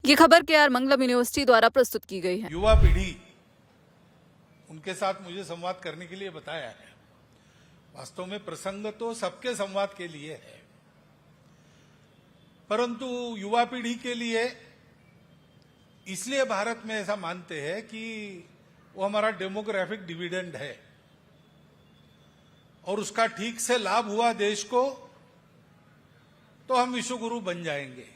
ये खबर केआर मंगलम यूनिवर्सिटी द्वारा प्रस्तुत की गई है। युवा पीढ़ी उनके साथ मुझे संवाद करने के लिए बताया है। वास्तव में प्रसंग तो सबके संवाद के लिए है, परंतु युवा पीढ़ी के लिए इसलिए भारत में ऐसा मानते हैं कि वो हमारा डेमोग्राफिक डिविडेंड है और उसका ठीक से लाभ हुआ देश को तो हम विश्वगुरु बन जाएंगे,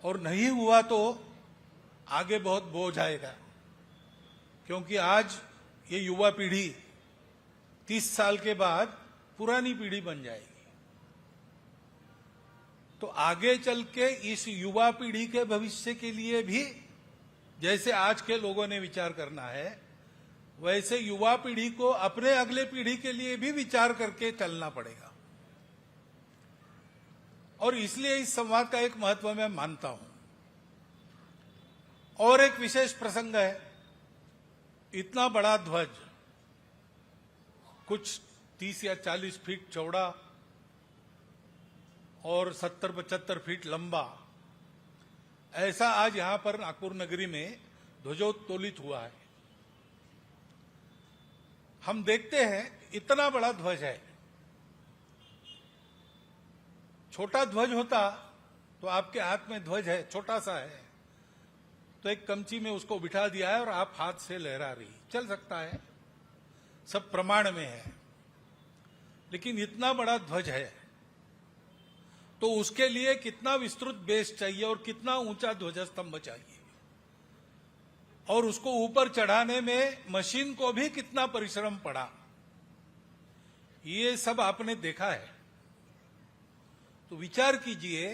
और नहीं हुआ तो आगे बहुत बोझ आएगा। क्योंकि आज ये युवा पीढ़ी 30 साल के बाद पुरानी पीढ़ी बन जाएगी, तो आगे चल के इस युवा पीढ़ी के भविष्य के लिए भी जैसे आज के लोगों ने विचार करना है, वैसे युवा पीढ़ी को अपने अगले पीढ़ी के लिए भी विचार करके चलना पड़ेगा। और इसलिए इस संवाद का एक महत्व मैं मानता हूं। और एक विशेष प्रसंग है, इतना बड़ा ध्वज, कुछ 30 या 40 फीट चौड़ा और 70-75 फीट लंबा, ऐसा आज यहां पर नागपुर नगरी में ध्वजोत्तोलित हुआ है। हम देखते हैं इतना बड़ा ध्वज है। छोटा ध्वज होता तो आपके हाथ में ध्वज है, छोटा सा है, तो एक कमची में उसको बिठा दिया है और आप हाथ से लहरा रही, चल सकता है, सब प्रमाण में है। लेकिन इतना बड़ा ध्वज है तो उसके लिए कितना विस्तृत बेस चाहिए और कितना ऊंचा ध्वजस्तंभ चाहिए, और उसको ऊपर चढ़ाने में मशीन को भी कितना परिश्रम पड़ा, ये सब आपने देखा है। तो विचार कीजिए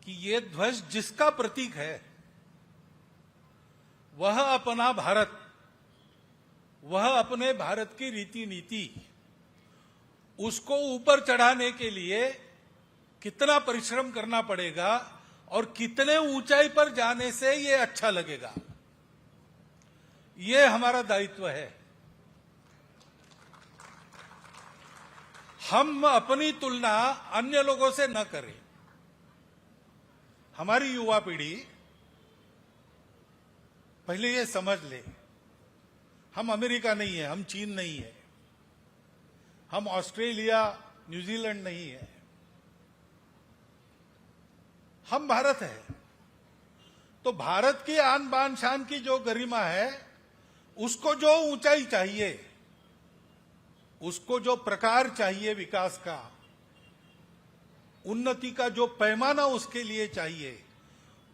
कि ये ध्वज जिसका प्रतीक है, वह अपना भारत, वह अपने भारत की रीति नीति, उसको ऊपर चढ़ाने के लिए कितना परिश्रम करना पड़ेगा और कितने ऊंचाई पर जाने से ये अच्छा लगेगा, ये हमारा दायित्व है। हम अपनी तुलना अन्य लोगों से न करें। हमारी युवा पीढ़ी पहले ये समझ ले, हम अमेरिका नहीं है, हम चीन नहीं है, हम ऑस्ट्रेलिया न्यूजीलैंड नहीं है, हम भारत है। तो भारत की आन बान शान की जो गरिमा है, उसको जो ऊंचाई चाहिए, उसको जो प्रकार चाहिए विकास का, उन्नति का जो पैमाना उसके लिए चाहिए,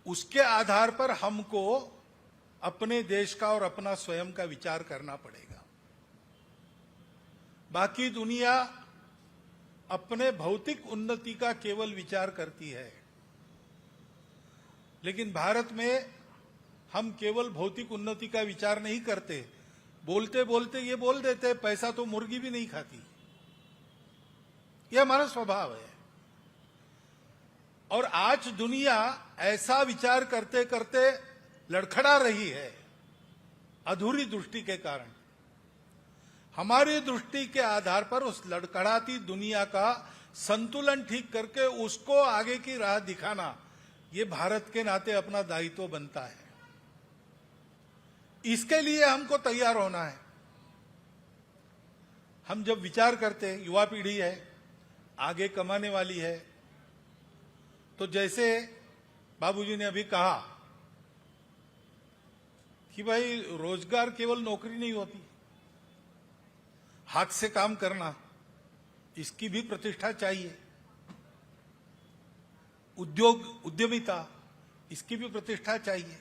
उसके आधार पर हमको अपने देश का और अपना स्वयं का विचार करना पड़ेगा। बाकी दुनिया अपने भौतिक उन्नति का केवल विचार करती है, लेकिन भारत में हम केवल भौतिक उन्नति का विचार नहीं करते। बोलते बोलते ये बोल देते, पैसा तो मुर्गी भी नहीं खाती, यह हमारा स्वभाव है। और आज दुनिया ऐसा विचार करते करते लड़खड़ा रही है, अधूरी दृष्टि के कारण। हमारी दृष्टि के आधार पर उस लड़खड़ाती दुनिया का संतुलन ठीक करके उसको आगे की राह दिखाना, ये भारत के नाते अपना दायित्व बनता है। इसके लिए हमको तैयार होना है। हम जब विचार करते, युवा पीढ़ी है, आगे कमाने वाली है, तो जैसे बाबूजी ने अभी कहा कि भाई रोजगार केवल नौकरी नहीं होती, हाथ से काम करना, इसकी भी प्रतिष्ठा चाहिए। उद्योग उद्यमिता, इसकी भी प्रतिष्ठा चाहिए।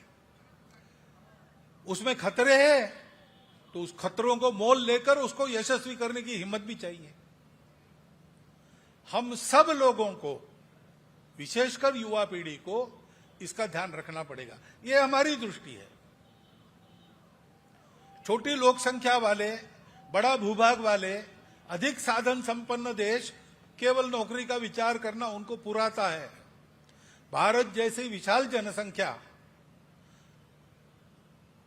उसमें खतरे हैं तो उस खतरों को मोल लेकर उसको यशस्वी करने की हिम्मत भी चाहिए। हम सब लोगों को, विशेषकर युवा पीढ़ी को, इसका ध्यान रखना पड़ेगा। ये हमारी दृष्टि है। छोटी लोक संख्या वाले, बड़ा भूभाग वाले, अधिक साधन संपन्न देश केवल नौकरी का विचार करना उनको पुराता है। भारत जैसी विशाल जनसंख्या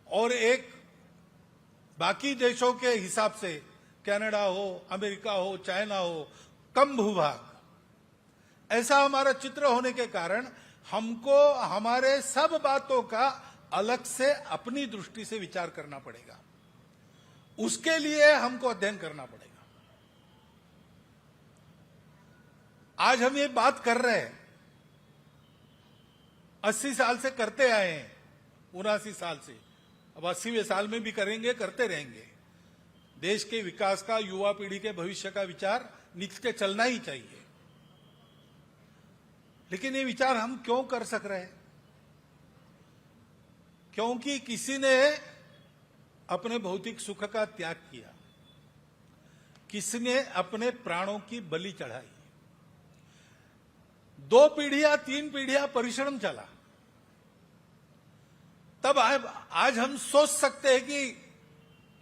और एक बाकी देशों के हिसाब से, कनाडा हो, अमेरिका हो, चाइना हो, कम भूभाग, ऐसा हमारा चित्र होने के कारण हमको हमारे सब बातों का अलग से अपनी दृष्टि से विचार करना पड़ेगा। उसके लिए हमको अध्ययन करना पड़ेगा। आज हम ये बात कर रहे हैं, 80 साल से करते आए हैं, 79 साल से, अब 80वें साल में भी करेंगे, करते रहेंगे। देश के विकास का, युवा पीढ़ी के भविष्य का विचार नित्य चलना ही चाहिए। लेकिन ये विचार हम क्यों कर सक रहे हैं? क्योंकि किसी ने अपने भौतिक सुख का त्याग किया, किसी ने अपने प्राणों की बलि चढ़ाई, 2 पीढ़ियां 3 पीढ़ियां परिश्रम चला। तब आज हम सोच सकते हैं कि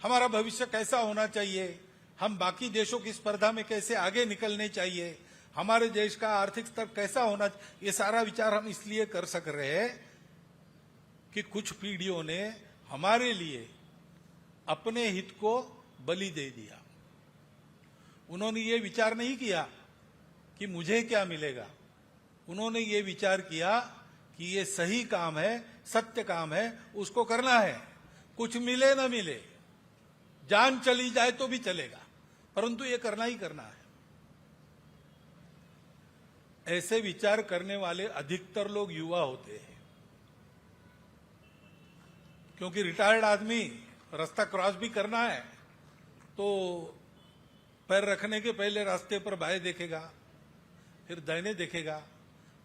हमारा भविष्य कैसा होना चाहिए, हम बाकी देशों की स्पर्धा में कैसे आगे निकलने चाहिए, हमारे देश का आर्थिक स्तर कैसा होना चाहिए। ये सारा विचार हम इसलिए कर सक रहे हैं कि कुछ पीढ़ियों ने हमारे लिए अपने हित को बलि दे दिया। उन्होंने ये विचार नहीं किया कि मुझे क्या मिलेगा, उन्होंने ये विचार किया कि ये सही काम है, सत्य काम है, उसको करना है। कुछ मिले ना मिले, जान चली जाए तो भी चलेगा, परंतु ये करना ही करना है। ऐसे विचार करने वाले अधिकतर लोग युवा होते हैं, क्योंकि रिटायर्ड आदमी रास्ता क्रॉस भी करना है तो पैर रखने के पहले रास्ते पर बाएं देखेगा, फिर दाहिने देखेगा,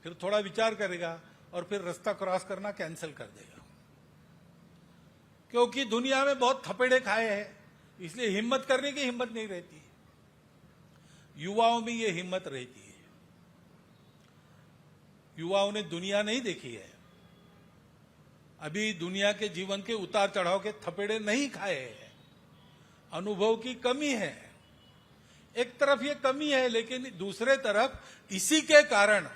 फिर थोड़ा विचार करेगा और फिर रास्ता क्रॉस करना कैंसिल कर देगा। क्योंकि दुनिया में बहुत थपेड़े खाए हैं, इसलिए हिम्मत करने की हिम्मत नहीं रहती। युवाओं में ये हिम्मत रहती है। युवाओं ने दुनिया नहीं देखी है, अभी दुनिया के जीवन के उतार चढ़ाव के थपेड़े नहीं खाए हैं, अनुभव की कमी है। एक तरफ ये कमी है, लेकिन दूसरे तरफ इसी के कारण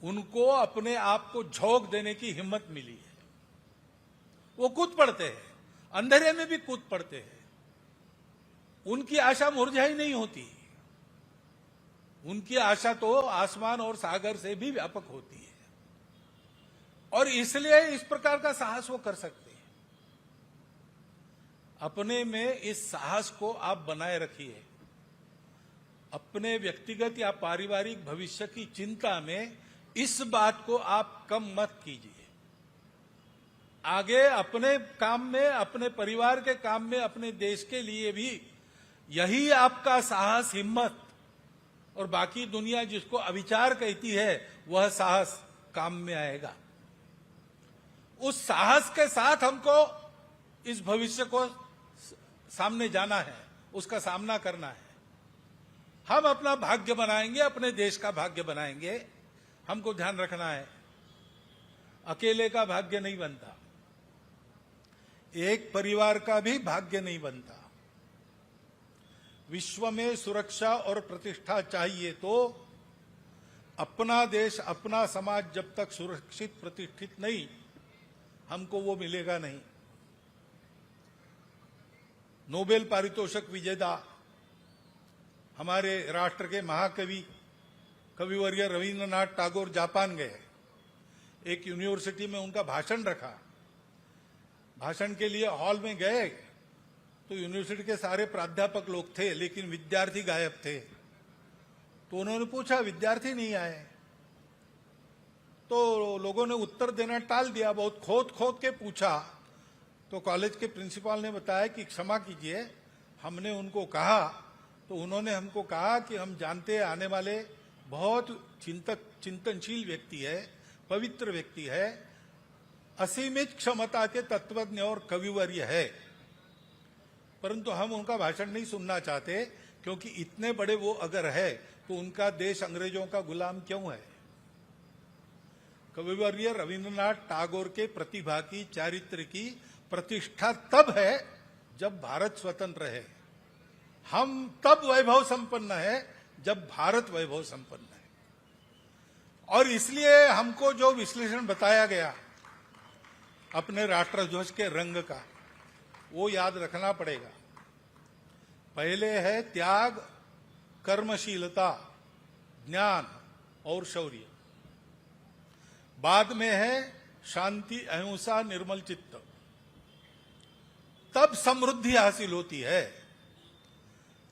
उनको अपने आप को झोंक देने की हिम्मत मिली है। वो कूद पड़ते हैं, अंधेरे में भी कूद पड़ते हैं। उनकी आशा मुरझाई नहीं होती, उनकी आशा तो आसमान और सागर से भी व्यापक होती है, और इसलिए इस प्रकार का साहस वो कर सकते हैं। अपने में इस साहस को आप बनाए रखिए। अपने व्यक्तिगत या पारिवारिक भविष्य की चिंता में इस बात को आप कम मत कीजिए। आगे अपने काम में, अपने परिवार के काम में, अपने देश के लिए भी यही आपका साहस, हिम्मत, और बाकी दुनिया जिसको अविचार कहती है वह साहस काम में आएगा। उस साहस के साथ हमको इस भविष्य को सामने जाना है, उसका सामना करना है। हम अपना भाग्य बनाएंगे, अपने देश का भाग्य बनाएंगे। हमको ध्यान रखना है, अकेले का भाग्य नहीं बनता, एक परिवार का भी भाग्य नहीं बनता। विश्व में सुरक्षा और प्रतिष्ठा चाहिए तो अपना देश, अपना समाज जब तक सुरक्षित, प्रतिष्ठित नहीं, हमको वो मिलेगा नहीं। नोबेल पारितोषिक विजेता हमारे राष्ट्र के महाकवि कविवर्य रविंद्रनाथ टैगोर जापान गए। एक यूनिवर्सिटी में उनका भाषण रखा। भाषण के लिए हॉल में गए तो यूनिवर्सिटी के सारे प्राध्यापक लोग थे, लेकिन विद्यार्थी गायब थे। तो उन्होंने पूछा, विद्यार्थी नहीं आए? तो लोगों ने उत्तर देना टाल दिया। बहुत खोद खोद के पूछा तो कॉलेज के प्रिंसिपल ने बताया कि क्षमा कीजिए, हमने उनको कहा तो उन्होंने हमको कहा कि हम जानते हैं आने वाले बहुत चिंतनशील व्यक्ति है, पवित्र व्यक्ति है, असीमित क्षमता के तत्वज्ञ और कविवर्य है, परंतु हम उनका भाषण नहीं सुनना चाहते, क्योंकि इतने बड़े वो अगर है तो उनका देश अंग्रेजों का गुलाम क्यों है। कविवर्य रविंद्रनाथ टैगोर के प्रतिभा की, चारित्र की प्रतिष्ठा तब है जब भारत स्वतंत्र है। हम तब वैभव संपन्न है जब भारत वैभव संपन्न है। और इसलिए हमको जो विश्लेषण बताया गया अपने राष्ट्रध्वज के रंग का, वो याद रखना पड़ेगा। पहले है त्याग, कर्मशीलता, ज्ञान और शौर्य। बाद में है शांति, अहिंसा, निर्मल चित्त। तब समृद्धि हासिल होती है,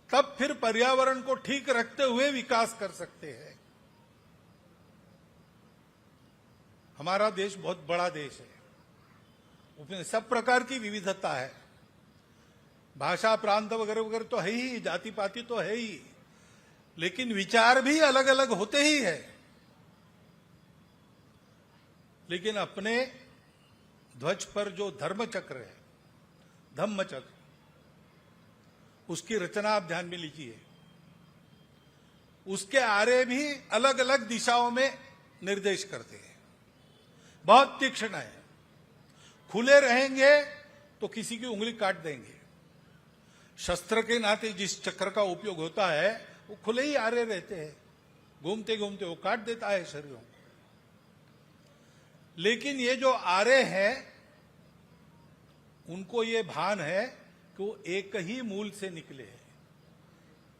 तब फिर पर्यावरण को ठीक रखते हुए विकास कर सकते हैं। हमारा देश बहुत बड़ा देश है, उसमें सब प्रकार की विविधता है, भाषा, प्रांत वगैरह वगैरह तो है ही, जाति पाति तो है ही, लेकिन विचार भी अलग अलग होते ही है। लेकिन अपने ध्वज पर जो धर्म चक्र है, धम्म चक्र, उसकी रचना आप ध्यान में लीजिए। उसके आरे भी अलग अलग दिशाओं में निर्देश करते हैं, बहुत तीक्ष्ण है। खुले रहेंगे तो किसी की उंगली काट देंगे। शस्त्र के नाते जिस चक्र का उपयोग होता है वो खुले ही आरे रहते हैं, घूमते घूमते वो काट देता है शरीरों को। लेकिन ये जो आरे हैं उनको ये भान है कि वो एक ही मूल से निकले हैं,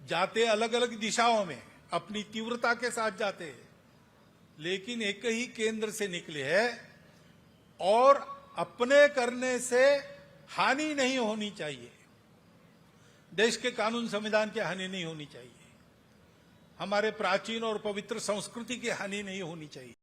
जाते अलग अलग दिशाओं में अपनी तीव्रता के साथ जाते हैं, लेकिन एक ही केंद्र से निकले हैं और अपने करने से हानि नहीं होनी चाहिए। देश के कानून संविधान की हानि नहीं होनी चाहिए, हमारे प्राचीन और पवित्र संस्कृति की हानि नहीं होनी चाहिए।